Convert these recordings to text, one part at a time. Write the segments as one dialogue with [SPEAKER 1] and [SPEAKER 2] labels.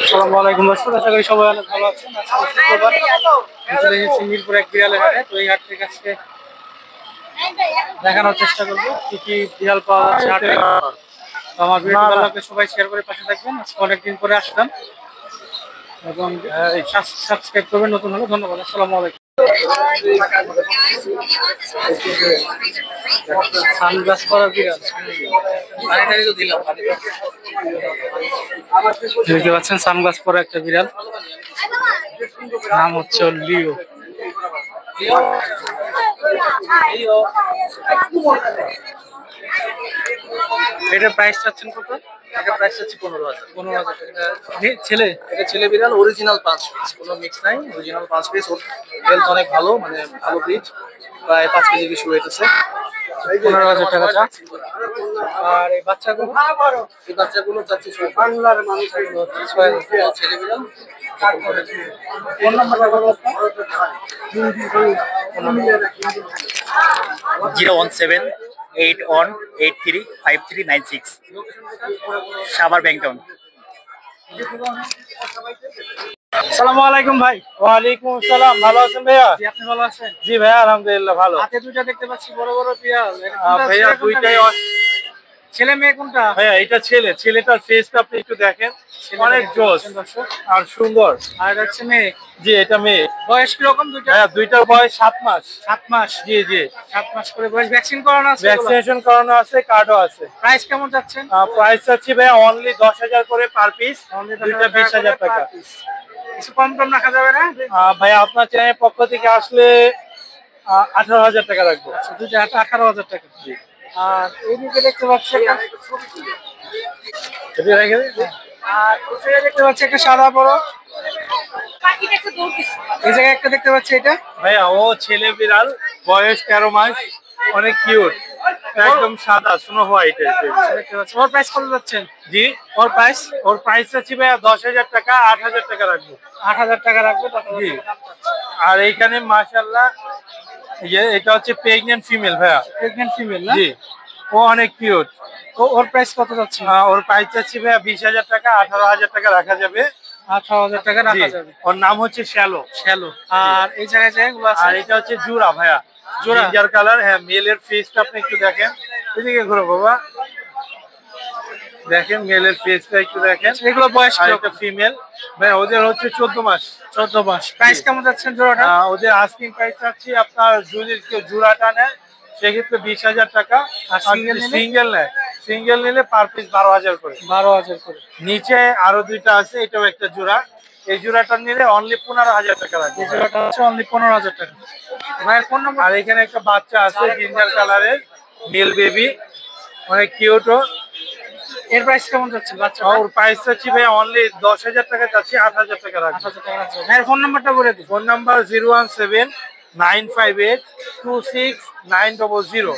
[SPEAKER 1] আসসালামু আলাইকুম দর্শক, আশা করি সবাই অনেক ভালো আছেন। আজকে শুক্রবার চলে এসেছি মিরপুর এক বিড়ালের হাটে। তো এই হাট থেকে আজকে দেখানোর চেষ্টা করবো কি কি বিড়াল পাওয়া যাচ্ছে হাটে। তো আমার ভিডিও ভালো লাগলে সবাই শেয়ার করে পাশে থাকবেন। আজকে অনেকদিন পরে আসলাম এবং সাবস্ক্রাইব করবেন নতুন হলে। ধন্যবাদ। আসসালামু আলাইকুম। সানগ্লাস পরা বিড়াল, দেখতে পাচ্ছেন সানগ্লাস পরা একটা বিড়াল, নাম হচ্ছে লিও। এটার প্রাইস চাচ্ছেন কত?
[SPEAKER 2] এটা প্রাইস হচ্ছে 15,000।
[SPEAKER 1] 15,000 টাকা। ছেলে,
[SPEAKER 2] এটা ছেলে বিড়াল, অরিজিনাল 5 পিস, কোনো মিক্স নাই, অরিজিনাল 5 পিস। ওর হেলথ অনেক ভালো, মানে ভালো ব্রিড, প্রায় 5 কেজি বেশি ওয়েট আছে।
[SPEAKER 1] 15,000 টাকা চা। আর এই বাচ্চাগুলো,
[SPEAKER 2] এই বাচ্চাগুলো চাচ্ছি বাংলার মানুষ হচ্ছে 6,000 ছেলে বিড়াল।
[SPEAKER 1] ফোন নাম্বারটা বলো।
[SPEAKER 3] 01781835396 সাভার ব্যাংকটাউন।
[SPEAKER 1] আসসালামু আলাইকুম ভাই।
[SPEAKER 4] ওয়ালাইকুম আসসালাম। ভালো আছেন ভাইয়া?
[SPEAKER 1] জি, আপনি ভালো আছেন?
[SPEAKER 4] জি ভাইয়া, আলহামদুলিল্লাহ ভালো।
[SPEAKER 1] হাতে দুইটা দেখতে পাচ্ছি বড় বড় বিড়াল।
[SPEAKER 4] ভাইয়া দুইটাই
[SPEAKER 1] ছেলে মেয়ে কোনটা?
[SPEAKER 4] ভাইয়া এটা ছেলে, ছেলেটার ফেসটা আপনি একটু দেখেন, অনেক জোস আর সুন্দর।
[SPEAKER 1] আর এটা হচ্ছে মেয়ে।
[SPEAKER 4] জি এটা মেয়ে।
[SPEAKER 1] বয়স কিরকম দুইটা?
[SPEAKER 4] ভাইয়া দুইটার বয়স 7 মাস।
[SPEAKER 1] 7 মাস।
[SPEAKER 4] জি জি,
[SPEAKER 1] 7 মাস করে বয়স। ভ্যাকসিন করানো আছে?
[SPEAKER 4] ভ্যাকসিনেশন করানো আছে, কার্ডও আছে।
[SPEAKER 1] প্রাইস কেমন যাচ্ছেন?
[SPEAKER 4] প্রাইস আছে ভাইয়া অনলি 10,000 করে পার পিস, দুইটা 20,000 টাকা।
[SPEAKER 1] কিছু কম টম রাখা যাবে না?
[SPEAKER 4] ভাইয়া আপনার চ্যানেলের পক্ষ থেকে আসলে 18,000 টাকা রাখবো।
[SPEAKER 1] আচ্ছা, দুইটা 18,000 টাকা। জি। আর এইদিকে দেখতে পাচ্ছি আর ওখানে দেখতে পাচ্ছি একটা সাদা বড়, এই জায়গায় একটা দেখতে পাচ্ছি। এটা
[SPEAKER 4] ভাইয়া ও ছেলে বিড়াল, বয়স 13 মাস, অনেক কিউট, একদম সাদা স্নো হোয়াইট
[SPEAKER 1] দেখতে পাচ্ছি। ওর প্রাইস কত যাচ্ছেন?
[SPEAKER 4] জি
[SPEAKER 1] ওর প্রাইস?
[SPEAKER 4] ওর প্রাইস আছে ভাইয়া 10,000 টাকা, 8,000 টাকা রাখবো।
[SPEAKER 1] 8,000 টাকা রাখবে।
[SPEAKER 4] জি। আর এইখানে মাশাআল্লাহ এটা হচ্ছে প্রেগন্যান্ট ফিমেল ভাইয়া।
[SPEAKER 1] প্রেগন্যান্ট ফিমেল না?
[SPEAKER 4] জি, ও অনেক কিউট।
[SPEAKER 1] ওর প্রাইস কত যাচ্ছে?
[SPEAKER 4] ওর প্রাইস আছে ভাইয়া 20,000 টাকা, 18,000 টাকা রাখা যাবে।
[SPEAKER 1] 18,000 টাকা রাখা যাবে।
[SPEAKER 4] ওর নাম হচ্ছে শ্যালো।
[SPEAKER 1] শ্যালো। আর এই জায়গায় যেগুলো আছে?
[SPEAKER 4] আর এটা হচ্ছে জুরা ভাইয়া,
[SPEAKER 1] জোড়া
[SPEAKER 4] জিঞ্জার কালার। হ্যাঁ, মেলের ফেসটা আপনি একটু দেখেন, এদিকে ঘুরো বাবা, দেখেন মেলের ফেসটা একটু দেখেন।
[SPEAKER 1] এগুলো বয়স
[SPEAKER 4] আর
[SPEAKER 1] কি?
[SPEAKER 4] একটা ফিমেল ভাই, ওদের হচ্ছে 14 মাস।
[SPEAKER 1] 14 মাস। প্রাইস কেমন যাচ্ছেন জোড়াটা?
[SPEAKER 4] ওদের আস্কিং প্রাইস চাচ্ছি আপনার, যদি কেউ জোড়াটা নেয় সেক্ষেত্রে 20,000 টাকা।
[SPEAKER 1] আর
[SPEAKER 4] সিঙ্গেল নেয়, সিঙ্গেল নিলে পার পিস 12,000 করে।
[SPEAKER 1] 12,000 করে।
[SPEAKER 4] নিচে আরো দুইটা আছে, এটাও একটা জোড়া। এই জোড়াটা নিলে অনলি 15,000 টাকা লাগবে।
[SPEAKER 1] এই জোড়াটা হচ্ছে অনলি 15,000 টাকা। ভাইয়ের ফোন নাম্বার?
[SPEAKER 4] আর এখানে একটা বাচ্চা আছে জিঞ্জার কালারের, মেল বেবি, অনেক কিউটও।
[SPEAKER 1] এর প্রাইস কেমন যাচ্ছে বাচ্চা?
[SPEAKER 4] ওর প্রাইস চাচ্ছি ভাই অনলি 10,000 টাকা চাচ্ছি, 8,000 টাকা রাখবো।
[SPEAKER 1] 8,000 টাকা আছে। ভাইয়ের ফোন নাম্বারটা বলে দিন।
[SPEAKER 4] Phone number 017-958-26900।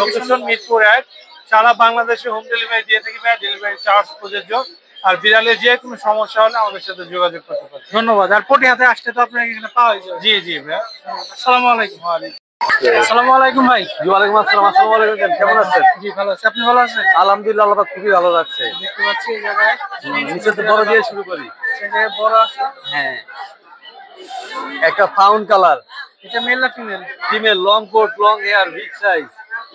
[SPEAKER 4] লোকেশন মিরপুর 1। সারা বাংলাদেশে হোম ডেলিভারি দিয়ে থাকি ভাই, ডেলিভারি চার্জ প্রযোজ্য। আর বিড়ালের যে কোনো সমস্যা হলে আমাদের সাথে যোগাযোগ করতে পারেন।
[SPEAKER 1] ধন্যবাদ। আর পটি হাতে আসতে তো আপনার এখানে পাওয়া যায়?
[SPEAKER 4] জি জি ভাই।
[SPEAKER 1] আসসালামু আলাইকুম। আসসালামু আলাইকুম ভাই।
[SPEAKER 2] ওয়ালাইকুম আসসালাম। আসসালামু আলাইকুম, কেমন আছেন?
[SPEAKER 1] জি ভালো আছি। আপনি ভালো আছেন?
[SPEAKER 2] আলহামদুলিল্লাহ, আল্লাহ পাক খুবই ভালো লাগছে।
[SPEAKER 1] দেখতে পাচ্ছি এই জায়গায়
[SPEAKER 2] নিচে তো বড় দিয়ে শুরু করি।
[SPEAKER 1] এই জায়গায় বড় আছে।
[SPEAKER 2] হ্যাঁ, একটা ফাউন্ড কালার,
[SPEAKER 1] এটা মেল না female?
[SPEAKER 2] Female, long coat, long hair, big size.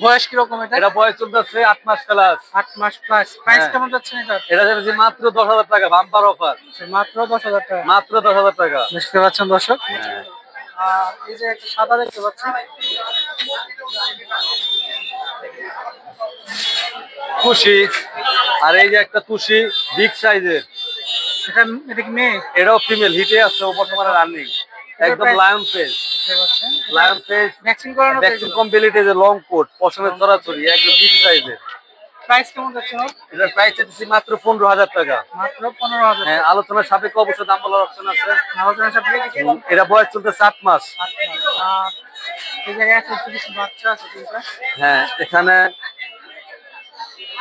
[SPEAKER 1] বয়স কিরকম এটা?
[SPEAKER 2] এটা বয়স চলতেছে 8 মাস প্লাস।
[SPEAKER 1] 8 মাস প্লাস। প্রাইস
[SPEAKER 2] হ্যাঁ।
[SPEAKER 1] কেমন যাচ্ছে এটা?
[SPEAKER 2] এটা যাচ্ছে মাত্র 10,000 টাকা, বাম্পার অফার,
[SPEAKER 1] মাত্র 10,000 টাকা।
[SPEAKER 2] মাত্র 10,000 টাকা।
[SPEAKER 1] দেখতে পাচ্ছেন দর্শক। আর এই যে একটা সাদা দেখতে পাচ্ছি,
[SPEAKER 2] খুশি। আর এই যে একটা খুশি, বিগ সাইজের,
[SPEAKER 1] এটা কি মেয়ে?
[SPEAKER 2] এটাও ফিমেল, হিটে আছে, ও বর্তমানে রানিং, একদম লায়ন ফেস।
[SPEAKER 1] দেখতে পাচ্ছেন
[SPEAKER 2] লায়ন ফেস,
[SPEAKER 1] ভ্যাকসিন করানো?
[SPEAKER 2] ভ্যাকসিন কমপ্লিট, এই যে লং কোট, পশমের ছড়াছড়ি, একদম বিগ সাইজের।
[SPEAKER 1] প্রাইস কেমন যাচ্ছে ওর?
[SPEAKER 2] এটার প্রাইস দিচ্ছি মাত্র 15,000 টাকা।
[SPEAKER 1] মাত্র 15,000।
[SPEAKER 2] হ্যাঁ, আলোচনার সাপেক্ষে অবশ্যই দাম বলার অপশন আছে।
[SPEAKER 1] আলোচনার সাথে
[SPEAKER 2] এটা বয়স চলতে 7 মাস।
[SPEAKER 1] আর এই জায়গায় আছে কিছু বাচ্চা আছে তিনটা।
[SPEAKER 2] হ্যাঁ, এখানে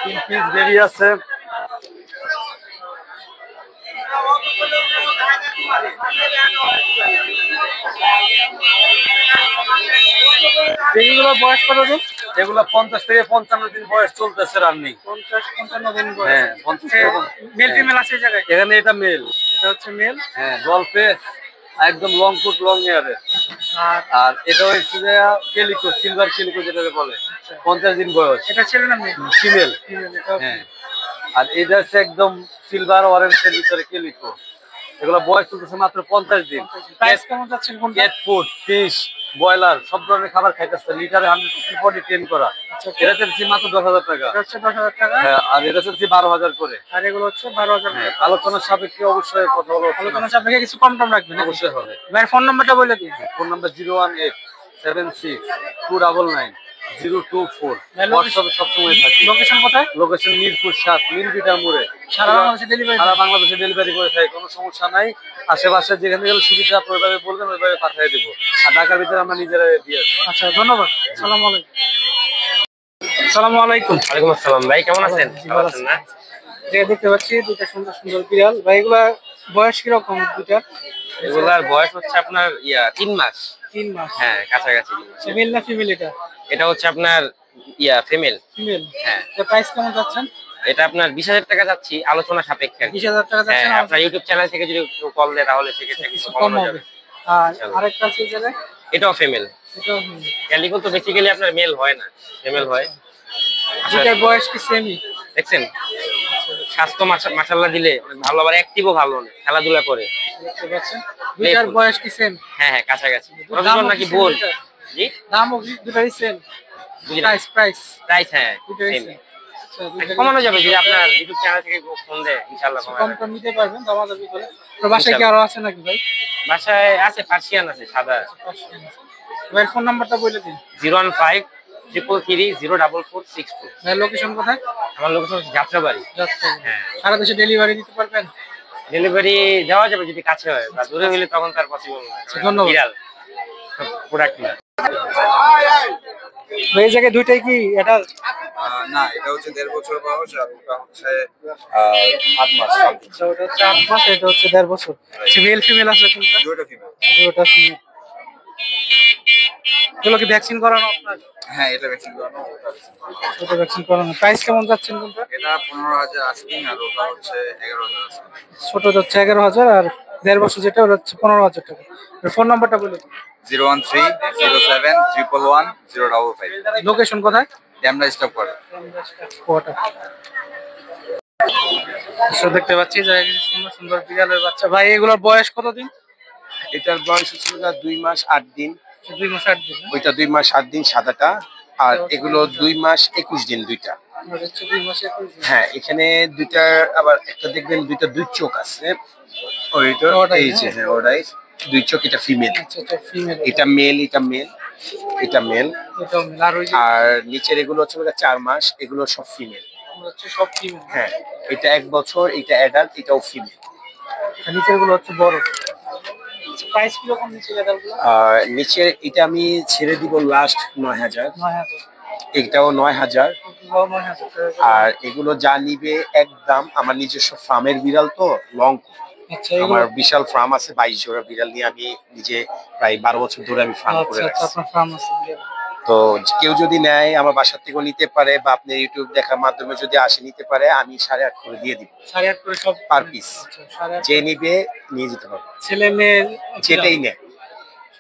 [SPEAKER 2] 3 পিস বেবি আছে।
[SPEAKER 1] এইগুলো বয়স কত দিন?
[SPEAKER 2] এগুলো 50 থেকে 55 দিন বয়স চলতেছে রানিং।
[SPEAKER 1] 50-55 দিন বয়স।
[SPEAKER 2] হ্যাঁ, 50
[SPEAKER 1] মেল ফিমেল আছে এই জায়গায়?
[SPEAKER 2] এখানে এটা মেল।
[SPEAKER 1] এটা হচ্ছে মেল।
[SPEAKER 2] হ্যাঁ গল্পে একদম লং কোট লং হেয়ারের।
[SPEAKER 1] আর
[SPEAKER 2] আর এটা হচ্ছে যে কেলিকো, সিলভার কেলিকো যেটাকে বলে, 50 দিন বয়স,
[SPEAKER 1] এটা ছেলে না মেয়ে?
[SPEAKER 2] ফিমেল।
[SPEAKER 1] ফিমেল। এটা
[SPEAKER 2] হ্যাঁ আর এটা হচ্ছে একদম সিলভার অরেঞ্জের ভিতরে কেলিকো। এগুলো বয়স চলতেছে মাত্র 50 দিন।
[SPEAKER 1] প্রাইস কেমন যাচ্ছেন কোনটা?
[SPEAKER 2] ক্যাট ফুড, ফিশ, ব্রয়লার সব ধরনের খাবার খাইতেছে, লিটারে 100% বডি ট্রেন করা। এটা হচ্ছে মাত্র 10,000 টাকা।
[SPEAKER 1] এটা হচ্ছে 10,000 টাকা।
[SPEAKER 2] হ্যাঁ আর এটা হচ্ছে 12,000 করে।
[SPEAKER 1] আর এগুলো হচ্ছে 12,000
[SPEAKER 2] হ্যাঁ
[SPEAKER 1] টাকা।
[SPEAKER 2] আলোচনার সাপেক্ষে অবশ্যই কথা বলা
[SPEAKER 1] আলোচনা সাপেক্ষে কিছু কম টম রাখবেন নাকি?
[SPEAKER 2] অবশ্যই হবে।
[SPEAKER 1] ভাইয়ের ফোন নাম্বারটা বলে দিন।
[SPEAKER 2] Phone number 01876290224। হোয়াটসঅ্যাপে সবসময় থাকি।
[SPEAKER 1] লোকেশন কোথায়?
[SPEAKER 2] লোকেশন মিরপুর 7, মিরপিটার মোড়ে।
[SPEAKER 1] সারা বাংলাদেশে ডেলিভারি?
[SPEAKER 2] সারা বাংলাদেশে ডেলিভারি করে থাকে, কোনো সমস্যা নাই। আশেপাশে যেখানে গেলে সুবিধা আপনি ওইভাবে বলবেন, ওইভাবে পাঠিয়ে দেবো। আর ঢাকার ভিতরে আমরা নিজেরা দিয়ে আসবো।
[SPEAKER 1] আচ্ছা ধন্যবাদ। আসসালামু আলাইকুম। আসসালামু আলাইকুম।
[SPEAKER 5] ওয়ালাইকুম আসসালাম ভাই, কেমন আছেন? ভালো আছেন না?
[SPEAKER 1] যে দেখতে পাচ্ছি দুটো সুন্দর সুন্দর বিড়াল। ভাই এগুলা বয়স কিরকম দুটা?
[SPEAKER 5] এগুলার বয়স হচ্ছে আপনার 3 মাস।
[SPEAKER 1] 3 মাস।
[SPEAKER 5] হ্যাঁ কাছাকাছি।
[SPEAKER 1] মেল না ফিমেল এটা?
[SPEAKER 5] এটা হচ্ছে আপনার ফিমেল।
[SPEAKER 1] ফিমেল।
[SPEAKER 5] হ্যাঁ
[SPEAKER 1] এটা প্রাইস কেমন যাচ্ছেন?
[SPEAKER 5] এটা আপনার 20,000 টাকা যাচ্ছি, আলোচনা সাপেক্ষে আর কি।
[SPEAKER 1] 20,000 টাকা
[SPEAKER 5] হ্যাঁ
[SPEAKER 1] যাচ্ছেন।
[SPEAKER 5] আপনার ইউটিউব চ্যানেল থেকে যদি কেউ কল দেয় তাহলে সেক্ষেত্রে কিছু
[SPEAKER 1] কম
[SPEAKER 5] কমানো
[SPEAKER 1] হবে।
[SPEAKER 5] যাবে।
[SPEAKER 1] আর
[SPEAKER 5] ইনশাআল্লাহ।
[SPEAKER 1] আরেকটা আছে যে
[SPEAKER 5] এটাও ফিমেল।
[SPEAKER 1] এটা
[SPEAKER 5] ক্যালিকো তো বেসিক্যালি আপনার মেল হয় না, ফিমেল হয়।
[SPEAKER 1] দুটার বয়স কি সেমই?
[SPEAKER 5] দেখছেন স্বাস্থ্য মাশাআল্লাহ দিলে অনেক ভালো, আবার অ্যাক্টিভও ভালো, অনেক খেলাধুলা করে।
[SPEAKER 1] দেখতে পাচ্ছেন দুটার বয়স কি সেম?
[SPEAKER 5] হ্যাঁ হ্যাঁ কাছাকাছি। প্রফেশন নাকি বোন? জি
[SPEAKER 1] দামও কি দুটারই সেম? প্রাইস
[SPEAKER 5] প্রাইস হ্যাঁ
[SPEAKER 1] দুটারই
[SPEAKER 5] same।
[SPEAKER 1] সেম।
[SPEAKER 5] কমানো যাবে যদি আপনার ইউটিউব চ্যানেল থেকে ফোন দেয়, ইনশাআল্লাহ
[SPEAKER 1] কম
[SPEAKER 5] কমানো
[SPEAKER 1] কম নিতে পারবেন, দামাদামি করে। তো বাসায় কি আরো আছে নাকি ভাই?
[SPEAKER 5] বাসায় আছে, পার্সিয়ান আছে সাদা।
[SPEAKER 1] ভাইয়ের ফোন নাম্বারটা বলে দিন।
[SPEAKER 5] 01533304462।
[SPEAKER 1] ভাইয়ের লোকেশন কোথায়?
[SPEAKER 5] আমার লোকেশন হচ্ছে যাত্রাবাড়ি। হ্যাঁ
[SPEAKER 1] সারা দেশে ডেলিভারি দিতে পারবেন?
[SPEAKER 5] ডেলিভারি দেওয়া যাবে যদি কাছে হয়, বা দূরে হলে তখন তার পসিবল না।
[SPEAKER 1] ধন্যবাদ।
[SPEAKER 5] বিড়াল প্রোডাক্ট না।
[SPEAKER 1] ভাই এই জায়গায় দুইটাই কি এটা?
[SPEAKER 6] না এটা হচ্ছে 1.5 বছর বয়স আর ওটা হচ্ছে 8 মাস।
[SPEAKER 1] আচ্ছা ওটা হচ্ছে 8 মাস, এটা হচ্ছে 1.5 বছর। আচ্ছা মেল ফিমেল আছে কোনটা?
[SPEAKER 6] দুটো ফিমেল।
[SPEAKER 1] দুটো ফিমেল। এগুলো কি ভ্যাকসিন করানো আপনার?
[SPEAKER 6] হ্যাঁ এটা ভ্যাকসিন করানো, ওটা vaccine করানো।
[SPEAKER 1] ছোট ভ্যাকসিন করানো। প্রাইস কেমন যাচ্ছেন কোনটা?
[SPEAKER 6] এটা 15,000 আস্কিং আর ওটা হচ্ছে 11,000 আস্কিং।
[SPEAKER 1] ছোট যাচ্ছে 11,000 আর 1.5 বছর যেটা ওটা হচ্ছে 15,000 টাকা। ফোন নাম্বারটা বলে দিন।
[SPEAKER 6] 01307110055।
[SPEAKER 1] লোকেশন কোথায়?
[SPEAKER 6] আমরা স্টপ করে
[SPEAKER 1] কোয়াটা। তো দেখতে পাচ্ছি যে সুন্দর সুন্দর বিড়ালের বাচ্চা। ভাই এগুলোর বয়স কতদিন?
[SPEAKER 7] এটার বয়স হচ্ছে 2 মাস 8 দিন,
[SPEAKER 1] 2 মাস 8 দিন।
[SPEAKER 7] ওইটা 2 মাস 8 দিন সাদাটা, আর এগুলো 2 মাস 21 দিন দুইটা।
[SPEAKER 1] আর হচ্ছে 2 মাসে 21 দিন।
[SPEAKER 7] হ্যাঁ এখানে দুইটার আবার একটা দেখবেন দুইটা দুই চোখ আছে, ওইটা
[SPEAKER 1] ওটাই,
[SPEAKER 7] এই যে হ্যাঁ ওটাই দুই চোখ, এটা ফিমেল,
[SPEAKER 1] আচ্ছা এটা ফিমেল।
[SPEAKER 7] এটা মেল, এটা মেল, এটা মেল।
[SPEAKER 1] এটা মেল। আর ওই যে
[SPEAKER 7] আর নিচের এগুলো হচ্ছে 4 মাস, এগুলো সব ফিমেল।
[SPEAKER 1] হচ্ছে সব ফিমেল।
[SPEAKER 7] হ্যাঁ এটা 1 বছর, এটা অ্যাডাল্ট, এটাও ফিমেল।
[SPEAKER 1] আর নিচের গুলো হচ্ছে বড়। প্রাইস কি রকম নিচে লেদারগুলো?
[SPEAKER 7] আর নিচের এটা আমি ছেড়ে দিব লাস্ট 9,000,
[SPEAKER 1] 9,000।
[SPEAKER 7] এটাও 9,000।
[SPEAKER 1] 9,000 টাকা।
[SPEAKER 7] আর এগুলো যা নিবে একদম, আমার নিজস্ব ফার্মের বিড়াল তো লং,
[SPEAKER 1] আচ্ছা এগুলো
[SPEAKER 7] আমার বিশাল ফার্ম আছে, 22 জোড়া বিড়াল নিয়ে আমি নিজে প্রায় 12 বছর ধরে আমি ফার্ম করে
[SPEAKER 1] আচ্ছা আচ্ছা
[SPEAKER 7] রাখছি।
[SPEAKER 1] আপনার ফার্ম আছে।
[SPEAKER 7] তো কেউ যদি নেয় আমার বাসা থেকেও নিতে পারে, বা আপনি ইউটিউব দেখার মাধ্যমে যদি আসে নিতে পারে, আমি 8.5 করে দিয়ে দিব
[SPEAKER 1] 8.5 করে সব
[SPEAKER 7] পার পিস।
[SPEAKER 1] আচ্ছা 8.5।
[SPEAKER 7] যে নিবে নিয়ে যেতে পারবে,
[SPEAKER 1] ছেলে মেয়ে
[SPEAKER 7] যেটাই নেয়।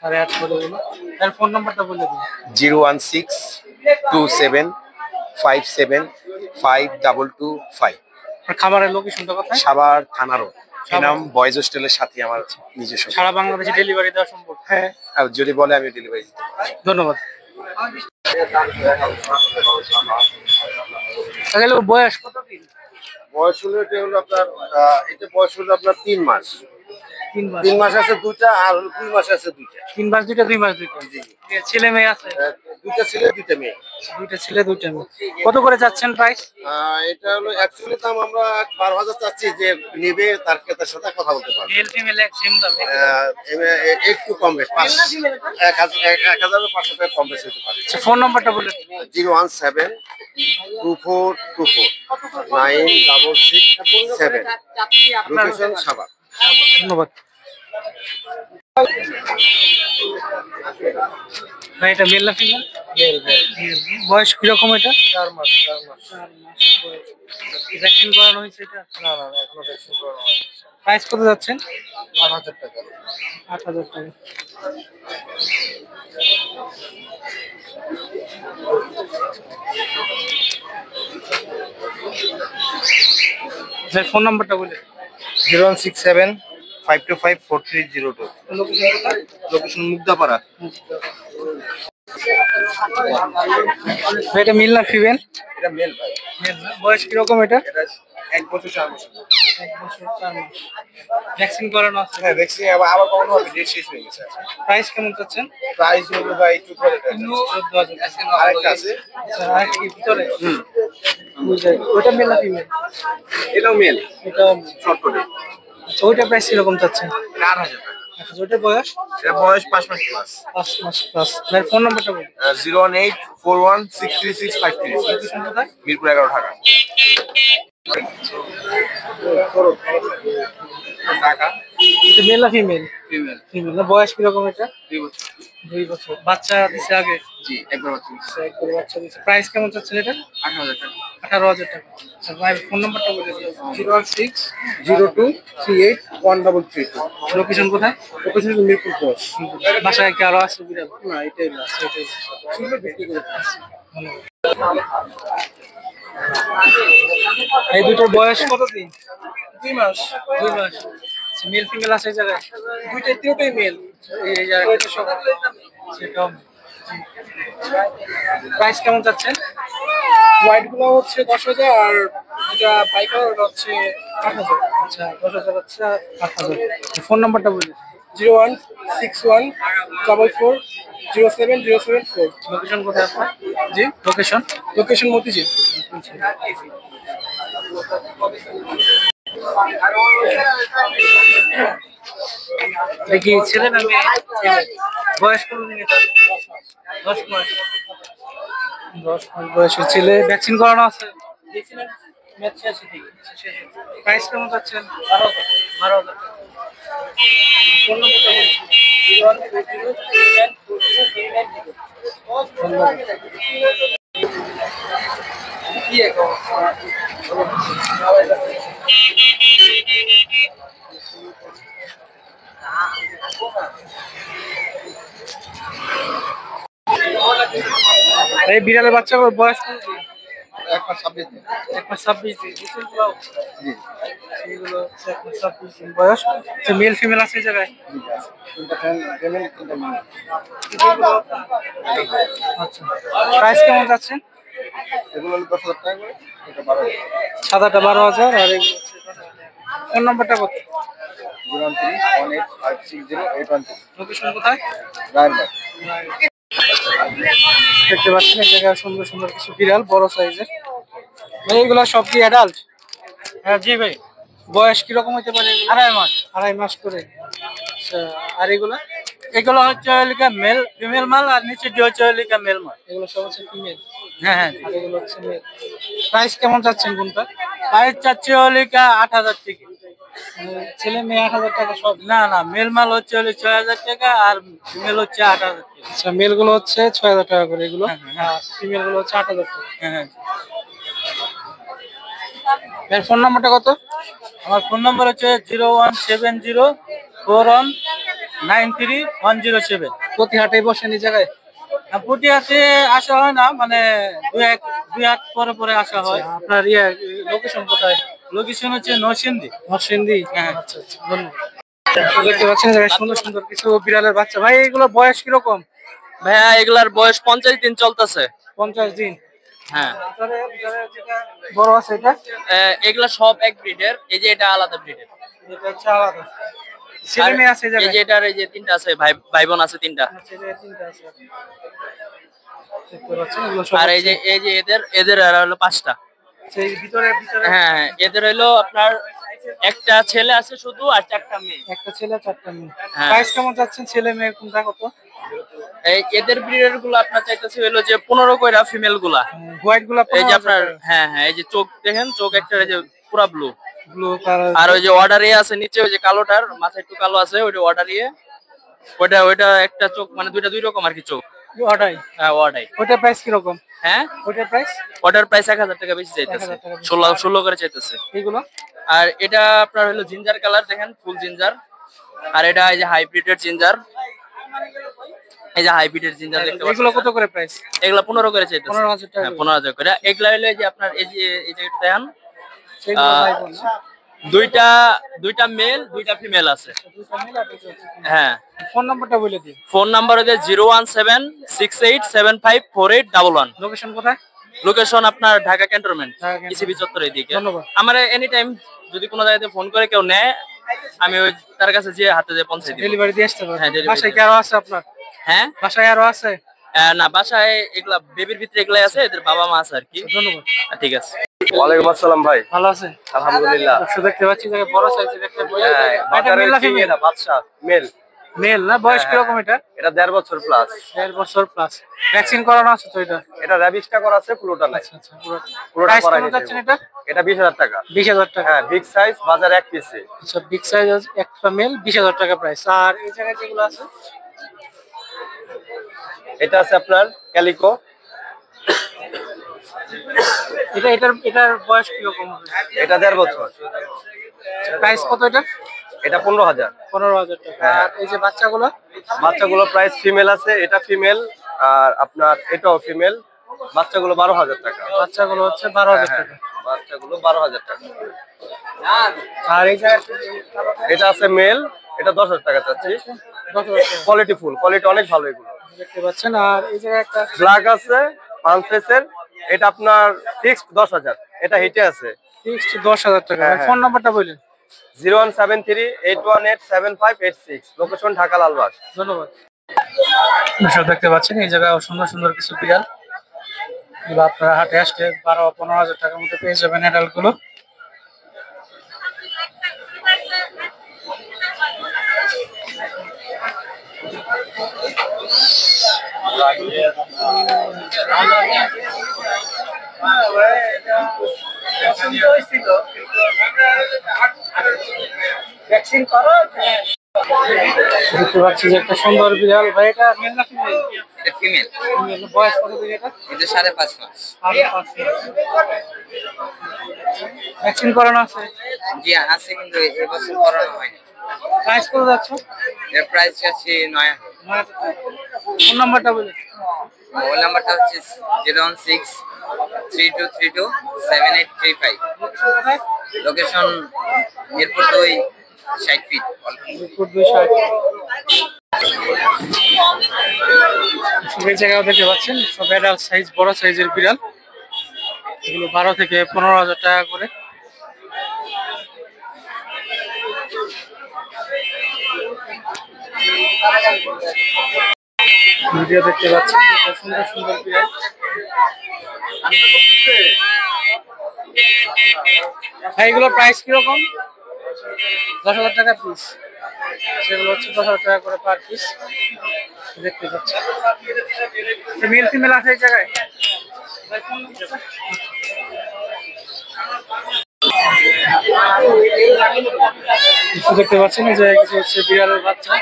[SPEAKER 1] 8.5 করে হলো। তার ফোন নাম্বারটা বলে দিন।
[SPEAKER 7] 01627575225।
[SPEAKER 1] আর খাবারের লোকেশনটা কোথায়?
[SPEAKER 7] সাভার থানা রোড, এনাম বয়েজ হোস্টেলের সাথে আমার নিজস্ব।
[SPEAKER 1] সারা বাংলাদেশে ডেলিভারি দেওয়া সম্ভব?
[SPEAKER 7] হ্যাঁ আর যদি বলে আমি ডেলিভারি দিতে পারি।
[SPEAKER 1] ধন্যবাদ। তাহলে বয়স কত দিন?
[SPEAKER 7] বয়স হলো এটা হলো আপনার এটা বয়স হলো আপনার 3 মাস।
[SPEAKER 1] 3 মাস।
[SPEAKER 7] 3 মাস আছে দুইটা, আর 2 মাস আছে দুইটা।
[SPEAKER 1] 3 মাস দুইটা, 2 মাস দুইটা। ছেলে মেয়ে আছে?
[SPEAKER 7] দুইটা ছেলে দুইটা মেয়ে।
[SPEAKER 1] দুইটা ছেলে দুইটা মেয়ে। কত করে যাচ্ছেন প্রাইস?
[SPEAKER 7] এটা হলো অ্যাকচুয়ালি দাম আমরা 12,000 চাচ্ছি, যে নেবে তার ক্রেতার সাথে কথা বলতে পারবে।
[SPEAKER 1] মেল ফিমেল এক সেম দাম?
[SPEAKER 7] একটু কম বেশ 1,500 টাকা কম বেশ হতে পারে।
[SPEAKER 1] আচ্ছা ফোন নাম্বারটা বলে দিন।
[SPEAKER 7] 01724249667। লোকেশন সাভার।
[SPEAKER 1] ধন্যবাদ। ভাই এটা মেল না ফিমেল? মেল। বয়স কিরকম এটা?
[SPEAKER 2] 4 মাস 4 মাস।
[SPEAKER 1] 4 মাস বয়স। ভ্যাকসিন করানো হয়েছে এটা?
[SPEAKER 2] না না এখনো ভ্যাকসিন করানো হয়নি।
[SPEAKER 1] প্রাইস কত যাচ্ছেন?
[SPEAKER 2] 8,000 টাকা।
[SPEAKER 1] 8,000 টাকা। ফোন নাম্বারটা বলে
[SPEAKER 2] 0167-525-4302। লোকেশন মুগদাপাড়া।
[SPEAKER 1] এটা মেল না ফিমেল?
[SPEAKER 2] এটা মেল ভাই।
[SPEAKER 1] বয়স কিরকম এটা?
[SPEAKER 2] এটা 1 বছর 4 মাস।
[SPEAKER 1] 1 বছর 4 মাস। ভ্যাকসিন করানো আছে?
[SPEAKER 2] হ্যাঁ ভ্যাকসিন আবার কখনো হবে, ডেট শেষ হয়ে গেছে।
[SPEAKER 1] প্রাইস কেমন চাচ্ছেন?
[SPEAKER 2] প্রাইস হলো ভাই 14,000 টাকা।
[SPEAKER 1] 14,000।
[SPEAKER 2] আরেকটা আছে।
[SPEAKER 1] আচ্ছা, আর কি ভিতরে? বুঝাই। ওটা মেল না ফিমেল?
[SPEAKER 2] এটাও মেল।
[SPEAKER 1] এটা
[SPEAKER 2] শর্ট করে।
[SPEAKER 1] আচ্ছা, ওইটা প্রাইস কিরকম চাচ্ছেন?
[SPEAKER 2] 8,000 টাকা।
[SPEAKER 1] আচ্ছা, ওইটার বয়স?
[SPEAKER 2] এটা বয়স 5 মাস প্লাস।
[SPEAKER 1] 5 মাস প্লাস। ভাই ফোন নাম্বারটা বলুন।
[SPEAKER 2] 01841636533।
[SPEAKER 1] কোথায়?
[SPEAKER 2] মিরপুর 11 ঢাকা। টাকা
[SPEAKER 1] এটা মেল না ফিমেল?
[SPEAKER 2] ফিমেল।
[SPEAKER 1] ফিমেল। না বয়স কিরকম এটা?
[SPEAKER 2] 2 বছর।
[SPEAKER 1] 2 বছর। বাচ্চা দিছে আগে?
[SPEAKER 2] জি একবার বাচ্চা।
[SPEAKER 1] আচ্ছা, একবার বাচ্চা দিছে। প্রাইস কেমন চাচ্ছেন এটা?
[SPEAKER 2] 8,000 টাকা।
[SPEAKER 1] 18,000 টাকা। আচ্ছা ভাই ফোন নাম্বারটা বলে দিন।
[SPEAKER 2] 01602381332।
[SPEAKER 1] লোকেশন কোথায়?
[SPEAKER 2] লোকেশন মিরপুর 10।
[SPEAKER 1] বাসায় কি আরো আছে বিড়াল?
[SPEAKER 2] না এটাই লাস্ট। এটাই শুনে বিক্রি করে দিচ্ছি।
[SPEAKER 1] এই দুটোর বয়স কত দিন?
[SPEAKER 2] 2 মাস।
[SPEAKER 1] 2 মাস। মেল ফিমেল আছে এই জায়গায়?
[SPEAKER 2] তিনটাই মেল।
[SPEAKER 1] এই জায়গায় সব সেটা। প্রাইস কেমন চাচ্ছেন?
[SPEAKER 2] হোয়াইট গুলো হচ্ছে 10,000 আর যেটা পাইকার ওটা হচ্ছে 8,000।
[SPEAKER 1] আচ্ছা 10,000 হচ্ছে 8,000। ফোন নাম্বারটা বলুন।
[SPEAKER 2] 01614070704।
[SPEAKER 1] লোকেশন কোথায় আপনার? জি লোকেশন?
[SPEAKER 2] লোকেশন মতিঝিল।
[SPEAKER 1] দেখি ছেলে না মেয়ে? বয়স কত দিন এটা? 10 মাস। 10 মাস বয়সের ছেলে। ভ্যাকসিন করানো আছে? ম্যাচ শেষে ঠিক। প্রাইস কেমন পাচ্ছেন? 12,000। ফোন নাম্বারটা বলুন। এই বিড়ালের বাচ্চাগুলোর বয়স কত দিন?
[SPEAKER 2] 1 মাস 26 দিন।
[SPEAKER 1] 1 মাস 26 দিন। সেগুলো হচ্ছে 1 মাস 26 দিন বয়স। আচ্ছা মেল ফিমেল আছে এই জায়গায়?
[SPEAKER 2] তিনটা ফ্যামিলি তিনটা মেল।
[SPEAKER 1] আচ্ছা প্রাইস কেমন যাচ্ছেন?
[SPEAKER 2] এগুলো হলো 10,000 টাকা করে। এটা 12,000।
[SPEAKER 1] সাদাটা 12,000 আর এগুলো হচ্ছে 10,000 টাকা। ফোন নাম্বারটা কত?
[SPEAKER 2] 01318560813।
[SPEAKER 1] লোকেশন কোথায়?
[SPEAKER 2] রায়বাগ।
[SPEAKER 1] দেখতে পাচ্ছেন এই জায়গায় সুন্দর সুন্দর কিছু বিড়াল বড় সাইজের। ভাই এগুলা সব কি অ্যাডাল্ট?
[SPEAKER 4] হ্যাঁ জি ভাই।
[SPEAKER 1] বয়স কিরকম হতে পারে?
[SPEAKER 4] 2.5 মাস।
[SPEAKER 1] 2.5 মাস করে। আচ্ছা আর এগুলা?
[SPEAKER 4] এগুলো হচ্ছে মেল ফিমেল মাল আর নিচে হচ্ছে মেল মাল।
[SPEAKER 1] এগুলো সব হচ্ছে ফিমেল
[SPEAKER 4] হ্যাঁ হ্যাঁ।
[SPEAKER 1] আর এগুলো হচ্ছে মেল। প্রাইস কেমন চাচ্ছেন কোনটা?
[SPEAKER 4] প্রাইস চাচ্ছি 8,000 টাকা।
[SPEAKER 1] ছেলে মেয়ে 8,000 টাকা সব?
[SPEAKER 4] না না মেল মাল হচ্ছে 6,000 টাকা আর ফিমেল হচ্ছে 8,000 টাকা।
[SPEAKER 1] আচ্ছা মেল গুলো হচ্ছে 6,000 টাকা করে এগুলো,
[SPEAKER 4] হ্যাঁ, হ্যাঁ।
[SPEAKER 1] আর ফিমেল গুলো হচ্ছে 8,000 টাকা।
[SPEAKER 4] হ্যাঁ।
[SPEAKER 1] এর ফোন নাম্বারটা কত?
[SPEAKER 4] আমার ফোন নাম্বার হচ্ছে 01704193107।
[SPEAKER 1] প্রতি হাটে বসেন এই জায়গায়?
[SPEAKER 4] প্রতি হাতে আসা হয় না, মানে দুই হাত পরে পরে আসা হয়।
[SPEAKER 1] আপনার লোকেশন কোথায়?
[SPEAKER 4] লোকেশন হচ্ছে নরসিংদী।
[SPEAKER 1] নরসিংদী?
[SPEAKER 4] হ্যাঁ।
[SPEAKER 1] আচ্ছা আচ্ছা ধন্যবাদ। দেখতে পাচ্ছেন এই জায়গায় সুন্দর সুন্দর কিছু বিড়ালের বাচ্চা। ভাই এগুলো বয়স কিরকম?
[SPEAKER 5] ভাইয়া এগুলার বয়স 50 দিন চলতেছে।
[SPEAKER 1] 50 দিন?
[SPEAKER 5] হ্যাঁ
[SPEAKER 1] ভিতরে যেটা বড় আছে এটা?
[SPEAKER 5] এগুলা সব এক ব্রিডের, এই যে এটা আলাদা ব্রিডের।
[SPEAKER 1] এটা হচ্ছে আলাদা। ছেলে মেয়ে আছে এই
[SPEAKER 5] এই
[SPEAKER 1] জায়গায়?
[SPEAKER 5] যে এটার এই যে তিনটা আছে, ভাই বোন আছে তিনটা।
[SPEAKER 1] ছেলে তিনটা আছে। দেখতে পাচ্ছেন এগুলো সব
[SPEAKER 5] আর এই যে এদের আর হলো 5টা।
[SPEAKER 1] সেই ভিতরে
[SPEAKER 5] হ্যাঁ এদের হইলো আপনার একটা ছেলে আছে শুধু আর 4টা মেয়ে।
[SPEAKER 1] একটা ছেলে 4টা মেয়ে।
[SPEAKER 5] হ্যাঁ।
[SPEAKER 1] প্রাইস কেমন যাচ্ছেন ছেলে মেয়ে কোনটা কত?
[SPEAKER 5] এদের ব্রিডের গুলো আপনার চাইতেছে হইলো যে 15 কইরা ফিমেল গুলা।
[SPEAKER 1] হোয়াইট গুলা
[SPEAKER 5] এই যে আপনার হ্যাঁ এই যে চোখ দেখেন, চোখ একটা এই যে পুরা ব্লু।
[SPEAKER 1] Blue colour.
[SPEAKER 5] আর ওই যে অর্ডার আছে নিচে, ওই যে কালোটার মাথা একটু কালো আছে, ওইটা অর্ডার ওইটা একটা চোখ, মানে দুই রকম আর কি চোখ।
[SPEAKER 1] ওটাই?
[SPEAKER 5] হ্যাঁ ওটাই।
[SPEAKER 1] ওটার প্রাইস কি রকম?
[SPEAKER 5] হ্যাঁ
[SPEAKER 1] ওটার প্রাইস?
[SPEAKER 5] অর্ডার প্রাইস 1,000 টাকা বেশি চাইতেছে,
[SPEAKER 1] 1,000 টাকা বেশি।
[SPEAKER 5] 16 করে চাইতেছে।
[SPEAKER 1] এইগুলো
[SPEAKER 5] আর এটা আপনার হলো জিঞ্জার কালার, দেখেন ফুল জিঞ্জার। আর এটা এই যে হাইব্রিডের জিঞ্জার, এই যে হাইব্রিডের জিঞ্জার দেখতে
[SPEAKER 1] এগুলো
[SPEAKER 5] পাচ্ছেন।
[SPEAKER 1] কত করে প্রাইস?
[SPEAKER 5] এগুলা 15 করে চাইতেছে।
[SPEAKER 1] 15,000 টাকা
[SPEAKER 5] হ্যাঁ 15,000 করে। এগুলা হলো এই যে আপনার এই যে দেখেন
[SPEAKER 1] সেগুলো
[SPEAKER 5] আহ,
[SPEAKER 1] ভাই বোন না?
[SPEAKER 5] দুইটা মেল দুইটা ফিমেল আছে।
[SPEAKER 1] দুইটা মিলে আর দুইটা হচ্ছে female।
[SPEAKER 5] হ্যাঁ,
[SPEAKER 1] ফোন নাম্বারটা বলে দিন।
[SPEAKER 5] ফোন নাম্বার হচ্ছে 01768754811।
[SPEAKER 1] লোকেশন কোথায়?
[SPEAKER 5] লোকেশন আপনার Dhaka cantonment,
[SPEAKER 1] Dhaka cantonment।
[SPEAKER 5] ECB চত্বরের দিকে।
[SPEAKER 1] ধন্যবাদ।
[SPEAKER 5] আমার এনি টাইম যদি কোনো জায়গাতে ফোন করে কেউ নেয়, আমি ওই তার কাছে যে হাতে যে পৌঁছে দিই।
[SPEAKER 1] ডেলিভারি দিয়ে আসতে
[SPEAKER 5] হ্যাঁ,
[SPEAKER 1] পারবেন।
[SPEAKER 5] delivery
[SPEAKER 1] বাসায় কি
[SPEAKER 5] দিয়ে
[SPEAKER 1] আরো আছে আপনার?
[SPEAKER 5] হ্যাঁ,
[SPEAKER 1] বাসায় আরো আছে?
[SPEAKER 5] না বাসায় এগুলা বেবির ভিতরে এগুলাই আছে, এদের বাবা মা আছে আর কি।
[SPEAKER 1] ধন্যবাদ।
[SPEAKER 5] ঠিক আছে।
[SPEAKER 2] ওয়ালাইকুম আসসালাম ভাই,
[SPEAKER 1] ভালো আছে?
[SPEAKER 2] আলহামদুলিল্লাহ।
[SPEAKER 1] দর্শক দেখতে পাচ্ছি যে বড় সাইজের একটা
[SPEAKER 2] হ্যাঁ,
[SPEAKER 1] মেল না ফিমেল?
[SPEAKER 2] বাচ্চা মেল,
[SPEAKER 1] মেল না? বয়স কিরকম এটা?
[SPEAKER 2] এটা 1.5 বছর প্লাস।
[SPEAKER 1] 1.5 বছর প্লাস। ভ্যাকসিন করানো আছে তো এটা?
[SPEAKER 2] এটা র্যাবিসটা করা আছে, পুরোটা নাই।
[SPEAKER 1] আচ্ছা আচ্ছা, পুরো
[SPEAKER 2] পুরোটা
[SPEAKER 1] প্রাইস
[SPEAKER 2] করাই
[SPEAKER 1] কত
[SPEAKER 2] নিতে
[SPEAKER 1] যাচ্ছেন
[SPEAKER 2] হবে।
[SPEAKER 1] এটা?
[SPEAKER 2] এটা 20,000 টাকা।
[SPEAKER 1] 20,000 টাকা।
[SPEAKER 2] হ্যাঁ, বিগ সাইজ, বাজার 1 পিসে।
[SPEAKER 1] আচ্ছা, বিগ সাইজ একটা মেল 20,000 টাকা প্রাইস। আর এই জায়গায় যেগুলো আছে
[SPEAKER 2] এটা আছে আপনার ক্যালিকো,
[SPEAKER 1] এটার বয়স কিরকম হবে?
[SPEAKER 2] এটা 1.5 বছর।
[SPEAKER 1] প্রাইস কত এটা?
[SPEAKER 2] এটা 15,000।
[SPEAKER 1] 15,000 টাকা। আর এই যে বাচ্চাগুলো?
[SPEAKER 2] বাচ্চাগুলো প্রাইস ফিমেল আছে, এটা ফিমেল, আর আপনার এটাও ফিমেল। বাচ্চাগুলো 12,000 টাকা।
[SPEAKER 1] বাচ্চাগুলো হচ্ছে 12,000
[SPEAKER 2] হ্যাঁ,
[SPEAKER 1] টাকা।
[SPEAKER 2] বাচ্চাগুলো 12,000 টাকা।
[SPEAKER 1] আর এই জায়গায়
[SPEAKER 2] এটা আছে মেল, এটা 10,000 টাকা চাচ্ছি।
[SPEAKER 1] 10,000 টাকা
[SPEAKER 2] কোয়ালিটি ফুল, কোয়ালিটি অনেক ভালো এগুলো।
[SPEAKER 1] দেখতে পাচ্ছেন। আর এই জায়গায় একটা
[SPEAKER 2] ব্ল্যাক আছে পাঁচফেসের, এটা আপনার ফিক্সড 10,000। এটা হিটে আছে।
[SPEAKER 1] ফিক্সড 10,000 টাকা।
[SPEAKER 2] হ্যাঁ, হ্যাঁ।
[SPEAKER 1] ফোন নাম্বারটা বলুন।
[SPEAKER 2] 0173818756, লোকেশন ঢাকা লালবাগ।
[SPEAKER 1] ধন্যবাদ। দর্শক দেখতে পাচ্ছেন এই জায়গায় সুন্দর সুন্দর কিছু বিড়াল, এগুলো আপনারা হাটে আসলে 12-15,000 টাকার মধ্যে পেয়ে যাবেন অ্যাডাল্ট গুলো। দেখতে পাচ্ছি যে একটা সুন্দর বিড়াল। ভাই এটা মেল না ফিমেল?
[SPEAKER 3] ফিমেল,
[SPEAKER 1] বয়স কত দিন এটা?
[SPEAKER 3] এটা 5.5 মাস।
[SPEAKER 1] ভ্যাকসিন করানো আছে?
[SPEAKER 3] জি আছে, কিন্তু এবছর করানো হয়নি।
[SPEAKER 1] প্রাইস কত যাচ্ছে?
[SPEAKER 3] এর প্রাইস আছে 9,000।
[SPEAKER 1] ফোন নাম্বারটা বলুন।
[SPEAKER 3] মোবাইল নাম্বারটা হচ্ছে 01632327835। Location Mirpur 2, 60 feet.
[SPEAKER 1] মিরপুর 260। এই জায়গায় দেখতে পাচ্ছেন সব অ্যাডাল্ট সাইজ, বড় সাইজের বিড়াল, এগুলো 12 থেকে 15,000 টাকা করে। ভিডিও দেখতে পাচ্ছেন এটা সুন্দর সুন্দর বিড়াল। ভাই এগুলো প্রাইস কিরকম? 10,000 টাকা পিস। সেগুলো হচ্ছে 10,000 টাকা করে পার পিস। দেখতে পাচ্ছেন মেল ফিমেল আছে এই জায়গায়। দেখতে পাচ্ছেন এই জায়গায় কিছু হচ্ছে বিড়ালের বাচ্চা।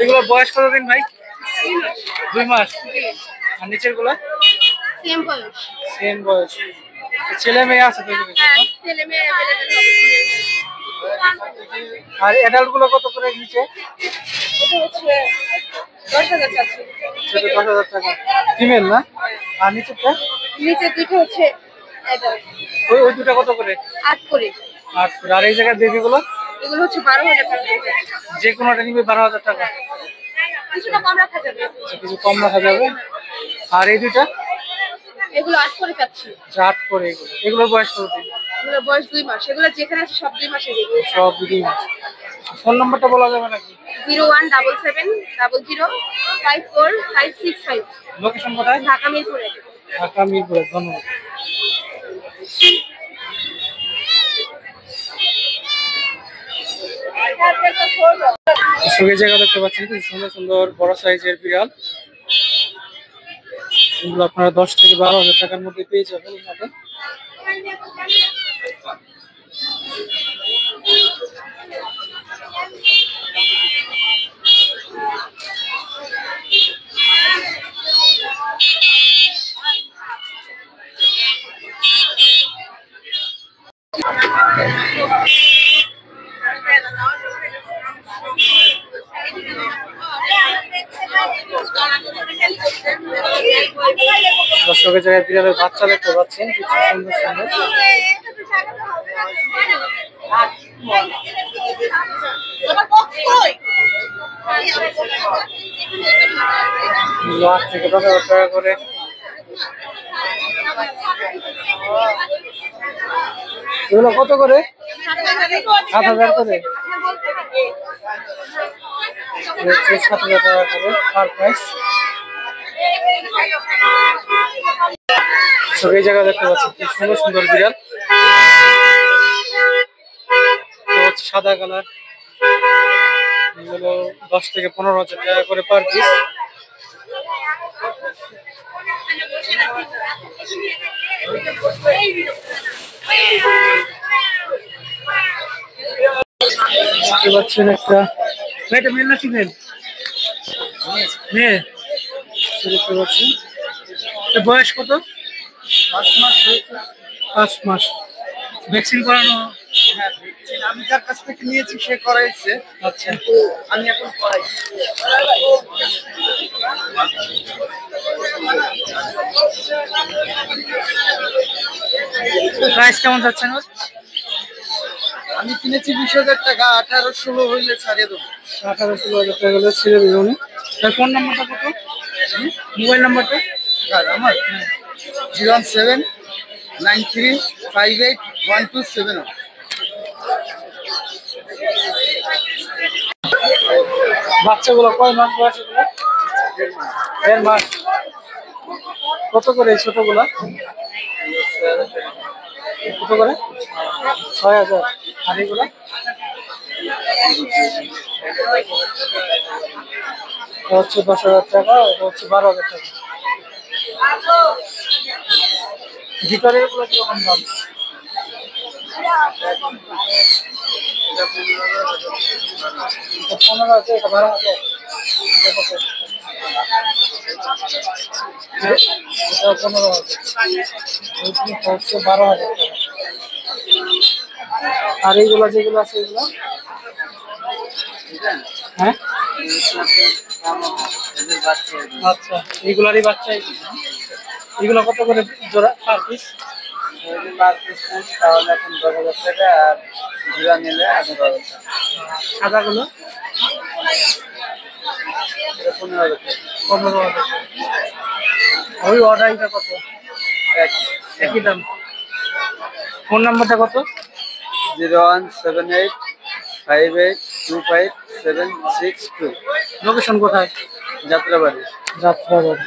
[SPEAKER 1] এগুলো বয়স কতদিন ভাই? 2 মাস। আর নিচের গুলা?
[SPEAKER 8] সেম বয়স।
[SPEAKER 1] সেম বয়স। ছেলে মেয়ে আছে তো এদিকে?
[SPEAKER 8] ছেলে মেয়ে अवेलेबल হবে।
[SPEAKER 1] আর অ্যাডাল্ট গুলো কত করে নিচে?
[SPEAKER 8] এটা হচ্ছে 10,000 চাচ্ছি।
[SPEAKER 1] সেটা 10,000 টাকা। ফিমেল না? আর নিচেরটা?
[SPEAKER 8] নিচে দুটো হচ্ছে অ্যাডাল্ট।
[SPEAKER 1] ওই দুটো কত করে?
[SPEAKER 8] 8 করে।
[SPEAKER 1] 8 করে। আর এই জায়গায় বেবি গুলো?
[SPEAKER 8] এগুলো হচ্ছে 12,000 টাকা।
[SPEAKER 1] যে কোনোটা নিবে 12,000 টাকা।
[SPEAKER 8] কিছুটা কম রাখা যাবে।
[SPEAKER 1] কিছু কম রাখা যাবে। আর এই দুইটা?
[SPEAKER 8] এগুলো 8 করে চাচ্ছি।
[SPEAKER 1] 8 করে। এগুলোর বয়স কত দিন?
[SPEAKER 8] এগুলোর বয়স 2 মাস। এগুলো যেখানে আছে সব 2 মাসের এগুলো।
[SPEAKER 1] সব 2 মাস। ফোন নাম্বারটা বলা যাবে নাকি?
[SPEAKER 8] 01770054565।
[SPEAKER 1] লোকেশন কোথায়?
[SPEAKER 8] ঢাকা মিরপুরে।
[SPEAKER 1] ঢাকা মিরপুরে। ধন্যবাদ। সুখে জায়গা দেখতে পাচ্ছেন খুব সুন্দর সুন্দর বড় সাইজের বিড়াল, এগুলো আপনারা 10 থেকে 12,000 টাকার মধ্যে পেয়ে যাবেন এখানে। দর্শকের জায়গায় বিড়ালের বাচ্চা দেখতে পাচ্ছেন, কিছু সুন্দর সুন্দর। এগুলো 8 থেকে 10,000 টাকা করে। এগুলো কত করে? 7,000 করে। 7,000 টাকা করে পার প্রাইস। এই জায়গা দেখতে পাচ্ছি কি সুন্দর সুন্দর বিড়াল, সাদা কালার। এগুলো 10 থেকে 15,000 টাকা করে পার পিস। দেখতে পাচ্ছেন একটা মেল না ফিমেল? মেয়ে। দেখতে পাচ্ছেন বয়স কত? 5 মাস। 5 মাস। ভ্যাকসিন করানো?
[SPEAKER 2] হ্যাঁ, আমি যার কাছ থেকে নিয়েছি সে করাইছে।
[SPEAKER 1] আচ্ছা,
[SPEAKER 2] আমি এখন করাই।
[SPEAKER 1] প্রাইস কেমন যাচ্ছে না?
[SPEAKER 2] আমি কিনেছি 20,000 টাকা, 18-16 হইলে ছাড়িয়ে দেবো।
[SPEAKER 1] 18-16,000 টাকা হলে ছেড়ে দেবো উনি। ফোন নাম্বারটা কত? মোবাইল নাম্বারটা?
[SPEAKER 2] আর আমার 01793581271।
[SPEAKER 1] বাচ্চাগুলো কয় মাস বয়স? এগুলো 1.5 মাস। কত করে এই ছোটগুলা? কত করে? 6,000। আর এগুলা? এটা হচ্ছে 10,000 টাকা, এটা হচ্ছে 12,000 টাকা। ভিতরের গুলো কিরকম দাম? 15,000 আছে, এটা 12,000। এটা 15,000, ওইটা হচ্ছে 12,000 টাকা। আর এইগুলা যেগুলো আছে এগুলো? হ্যাঁ, আচ্ছা, এইগুলারই বাচ্চা। এগুলো কত করে জোড়া পার পিস?
[SPEAKER 2] তাহলে এখন 10,000 টাকা, আর জোড়া নিলে 18,000 টাকা।
[SPEAKER 1] সাদাগুলো?
[SPEAKER 2] 15,000 টাকা।
[SPEAKER 1] 15,000 টাকা। ওই অর্ডারটা কত? একই দাম। ফোন নাম্বারটা কত?
[SPEAKER 2] 01785825762।
[SPEAKER 1] লোকেশন কোথায়?
[SPEAKER 2] যাত্রাবাড়ি।
[SPEAKER 1] যাত্রাবাড়ি।